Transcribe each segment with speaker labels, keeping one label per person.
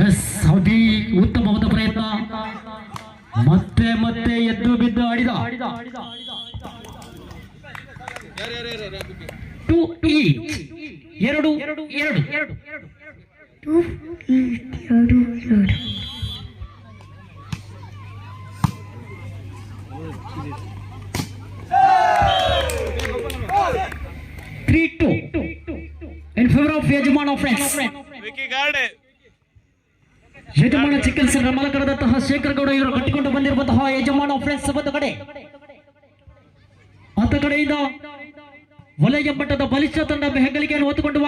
Speaker 1: S Abhi ಉತ್ತಮವಾದ ಪ್ರಯತ್ನ. ಮತ್ತೆ ಮತ್ತೆ ಎದ್ದು ಬಿದ್ದು ಆಡಿದ. 3-2 in favor of ಯಜಮಾನ ಫ್ರೆಂಡ್ಸ್. ಯಜಮಾನ ಚಿಕನ್ ಸೆಂಟರ್ ಮಾಲಕರಾದಂತಹ ಶೇಖರ್ ಗೌಡ ಇವರು ಕಟ್ಟಿಕೊಂಡು ಬಂದಿರುವಂತಹ ಯಜಮಾನ ಫ್ರೆಂಡ್ಸ್ ಒಂದು ಕಡೆ, ಆತ ಕಡೆಯಿಂದ ವಲಯ ಮಟ್ಟದ ಬಲಿಷ್ಠ ತಂಡ ಹೆಗ್ಗಳಿಕೆಯನ್ನು ಹೊತ್ತುಕೊಂಡು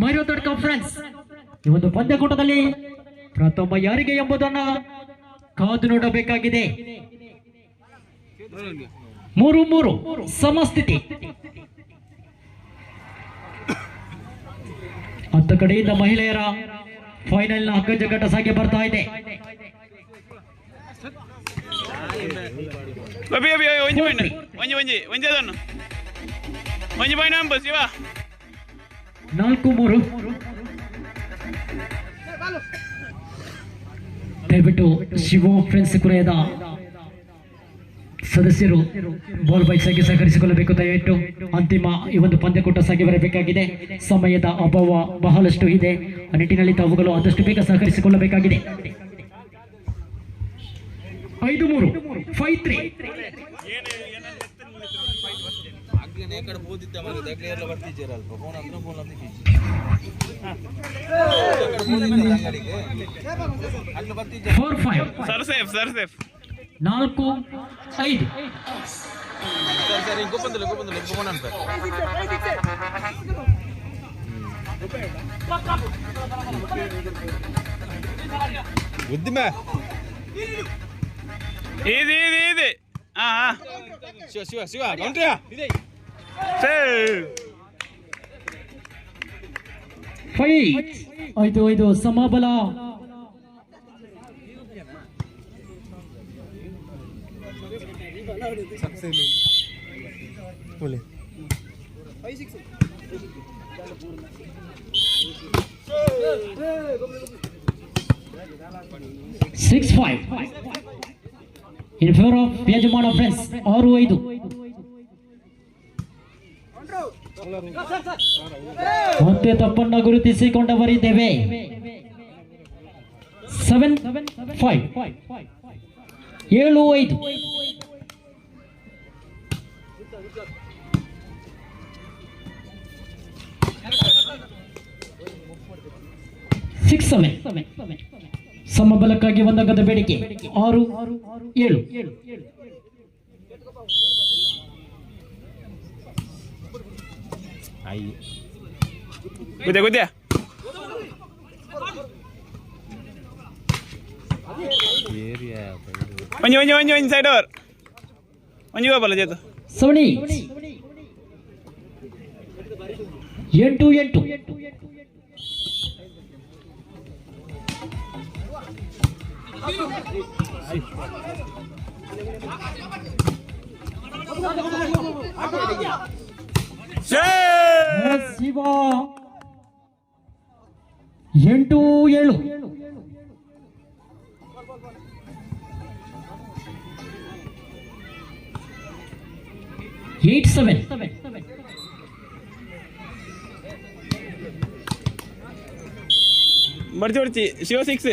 Speaker 1: ಮೈರೋದಡ್ ಕಾನ್ಫರೆನ್ಸ್. ಈ ಒಂದು ಪಂದ್ಯಕೂಟದಲ್ಲಿ ಪ್ರಥಮ ಯಾರಿಗೆ ಎಂಬುದನ್ನ ಕಾದು ನೋಡಬೇಕಾಗಿದೆ. 3-3 ಸಮಸ್ಥಿತಿ. ಅತ್ತ ಕಡೆಯಿಂದ ಮಹಿಳೆಯರ ಫೈನಲ್ ನ ಹಗ್ಗಜಗ್ಗಾಟ ಸಾಗಿ ಬರ್ತಾ ಇದೆ. ನಾಲ್ಕು ಮೂರು. ದಯವಿಟ್ಟು ಶಿವ ಫ್ರೆಂಡ್ಸ್ ಕುರೆಯದ ಸದಸ್ಯರು ಬಾಲ್ ಬೈಸಾಗಿ ಸಹಕರಿಸಿಕೊಳ್ಳಬೇಕು. ದಯವಿಟ್ಟು ಅಂತಿಮ ಈ ಒಂದು ಪಂದ್ಯಕೂಟ ಸಾಗಿ ಬರಬೇಕಾಗಿದೆ. ಸಮಯದ ಅಭಾವ ಬಹಳಷ್ಟು ಇದೆ. ಆ ನಿಟ್ಟಿನಲ್ಲಿ ತಾವುಗಳು ಆದಷ್ಟು ಬೇಗ ಸಹಕರಿಸಿಕೊಳ್ಳಬೇಕಾಗಿದೆ. 5-3 5-3. ನಾಲ್ಕು 5.
Speaker 2: ಉದ್ದಿಮೆ
Speaker 3: ఇది
Speaker 2: ಶಿವ ಶಿವ ಶಿವ ಕೌಂಟ್ರಿಯಾ
Speaker 1: 5 ಸಮಬಲ.
Speaker 2: बोले
Speaker 1: 6-5 in favor of ಯಜಮಾನ ಫ್ರೆಂಡ್ಸ್. 6-5. ಮತ್ತೆ ತಪ್ಪನ್ನ ಗುರುತಿಸಿಕೊಂಡವರಿದ್ದೇವೆ. 7-5 7-5. 6-7 ಸಮಬಲಕ್ಕಾಗಿ ಒಂದಾಗದ ಬೇಡಿಕೆ. 6-7.
Speaker 3: ಗುದ್ದೆ ಒಂಜಿ ಸೈಡ್ ಓವರ್ ಒಂಜಿ ಗೋಪಾಲ ಜೇತು
Speaker 1: 8-8. ಶಿವ 8-7. 8-7.
Speaker 3: ಬರ್ತಿ ಶಿವ 6.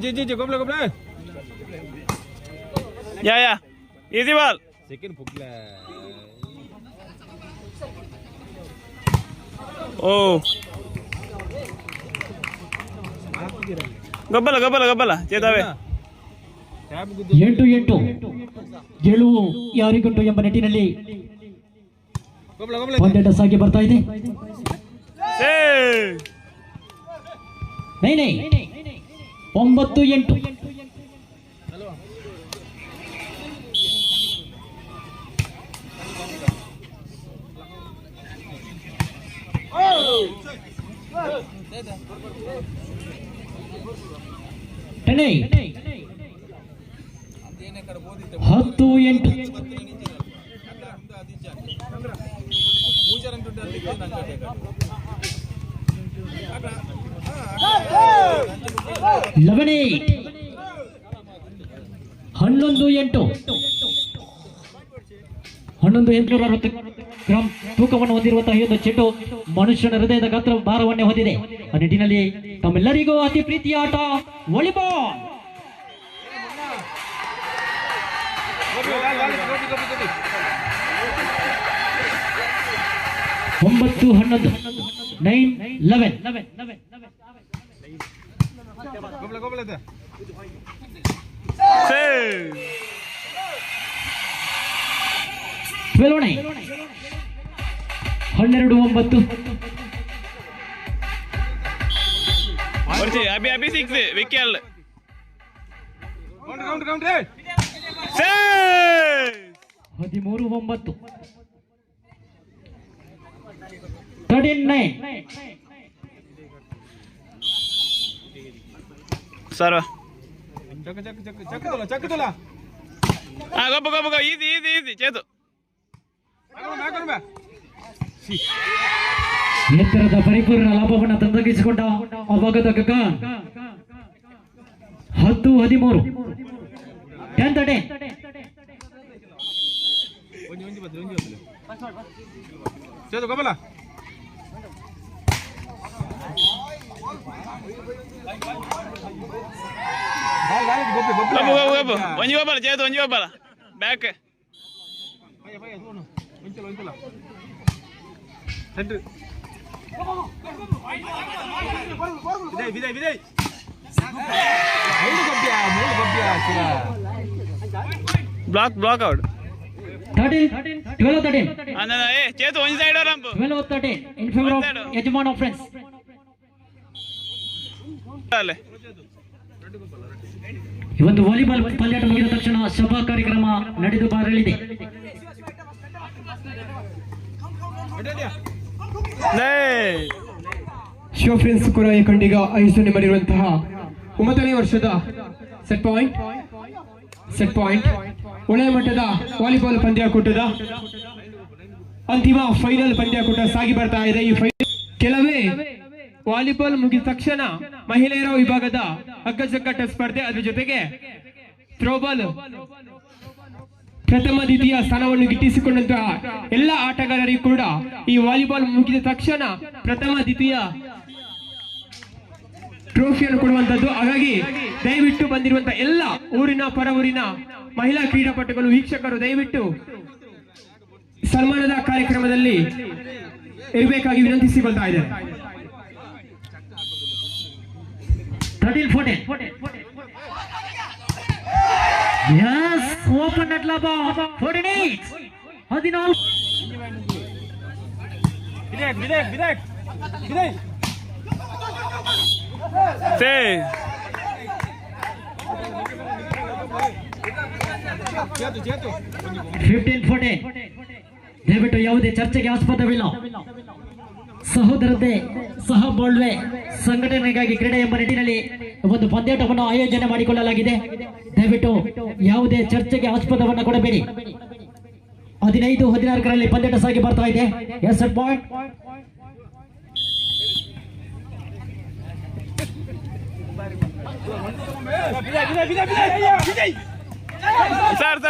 Speaker 2: जी गोपले गोपले
Speaker 3: या इजी बॉल
Speaker 2: सेकंड फुकला
Speaker 3: ओ ಗಬ್ಬಲ ಚೇತಾವೆ.
Speaker 1: 8-8 ಗೆಲುವು ಯಾರಿಗುಂಟು ಎಂಬ ನಿಟ್ಟಿನಲ್ಲಿ ಪಂದ್ಯಾಟ ಸಾಗಿ ಬರ್ತಾ ಇದೆ. 9-8. ಟೆನೆ 10-8. 11-8 11-8 860 ಗ್ರಾಂ ತೂಕವನ್ನು ಹೊಂದಿರುವಂತಹ ಈ ಒಂದು ಚೆಂಡು ಮನುಷ್ಯನ ಹೃದಯದ ಗಾತ್ರ ಭಾರವನ್ನೇ ಹೊಂದಿದೆ. ಆ ನಿಟ್ಟಿನಲ್ಲಿ ತಮ್ಮೆಲ್ಲರಿಗೂ ಅತಿ ಪ್ರೀತಿಯ ಆಟ ವಾಲಿಬಾಲ್. ಒಂಬತ್ತು 11 9-11 12-9
Speaker 3: अभी अभी 6 विकेट
Speaker 1: 13-9 13-9
Speaker 3: सर्व
Speaker 2: चक तुला
Speaker 3: गो इजी चेतु
Speaker 1: ಎತ್ತರದ ಪರಿಪೂರ್ಣ ಲಾಭವನ್ನು ತಂದೊದಗಿಸಿಕೊಂಡ ಅಭಾಗದ ಗಗನ್ 10-13 10-10
Speaker 2: चेतु कबला
Speaker 3: ಒಂಜಿ ಒಬ್ಬರ ಚೇತು ಒಂಜಿ ಒಬ್ಬರ back
Speaker 2: Vijay
Speaker 3: block out
Speaker 1: 12-13
Speaker 3: Chetu ಒಂಜಿ ಸೈಡ್ ರಂಪು
Speaker 1: 12-13 in favor of ಯಜಮಾನ್ ಆಫ್ ಫ್ರೆಂಡ್ಸ್. ಈ ಒಂದು ವಾಲಿಬಾಲ್ ಪಂದ್ಯಾಟ ಮುಗಿದ ತಕ್ಷಣ ಸಭಾ ಕಾರ್ಯಕ್ರಮ ನಡೆದು ಬರಲಿದೆ.
Speaker 4: ಶಿವ ಫ್ರೆಂಡ್ಸ್ ಕುರಾಯಿ ಖಂಡಿಗ ಆಯೋಜನೆ ಮಾಡಿರುವಂತಹ 9ನೇ ವರ್ಷದ ಸೆಟ್ ಪಾಯಿಂಟ್ ಒಳ್ಳೆಯ ಮಟ್ಟದ ವಾಲಿಬಾಲ್ ಪಂದ್ಯಾಕೂಟದ ಅಂತಿಮ ಫೈನಲ್ ಪಂದ್ಯಾಕೂಟ ಸಾಗಿ ಬರ್ತಾ ಇದೆ. ಈ ಫೈನಲ್ ಕೆಲವೇ ವಾಲಿಬಾಲ್ ಮುಗಿದ ತಕ್ಷಣ ಮಹಿಳೆಯರ ವಿಭಾಗದ ಹಗ್ಗಜಗ್ಗಾಟ ಸ್ಪರ್ಧೆ, ಅದರ ಜೊತೆಗೆ ಥ್ರೋಬಾಲ್ ಪ್ರಥಮ ದ್ವಿತೀಯ ಸ್ಥಾನವನ್ನು ಗಿಟ್ಟಿಸಿಕೊಂಡಂತಹ ಎಲ್ಲ ಆಟಗಾರರಿಗೂ ಕೂಡ ಈ ವಾಲಿಬಾಲ್ ಮುಗಿದ ತಕ್ಷಣ ಪ್ರಥಮ ದ್ವಿತೀಯ ಟ್ರೋಫಿಯನ್ನು ಕೊಡುವಂತದ್ದು. ಹಾಗಾಗಿ ದಯವಿಟ್ಟು ಬಂದಿರುವಂತಹ ಎಲ್ಲ ಊರಿನ ಪರ ಊರಿನ ಮಹಿಳಾ ಕ್ರೀಡಾಪಟುಗಳು ವೀಕ್ಷಕರು ದಯವಿಟ್ಟು ಸನ್ಮಾನದ ಕಾರ್ಯಕ್ರಮದಲ್ಲಿ ಇರಬೇಕಾಗಿ ವಿನಂತಿಸಿಕೊಳ್ತಾ ಇದ್ದಾರೆ.
Speaker 1: 13-14 yes open net laba 14-8 14 15-14 ದಯವಿಟ್ಟು ಯಾವುದೇ ಚರ್ಚೆಗೆ ಆಸ್ಪದವಿಲ್ಲ. ಸಹೋದರತೆ ಸಹ ಬಾಳ್ವೆ ಸಂಘಟನೆಗಾಗಿ ಕ್ರೀಡೆ ಎಂಬ ನಿಟ್ಟಿನಲ್ಲಿ ಒಂದು ಪಂದ್ಯಾಟವನ್ನು ಆಯೋಜನೆ ಮಾಡಿಕೊಳ್ಳಲಾಗಿದೆ. ದಯವಿಟ್ಟು ಯಾವುದೇ ಚರ್ಚೆಗೆ ಆಸ್ಪದವನ್ನು ಕೊಡಬೇಡಿ. 15-14ರಲ್ಲಿ ಪಂದ್ಯಾಟ ಸಾಗಿ ಬರ್ತಾ ಇದೆ. S point
Speaker 3: sir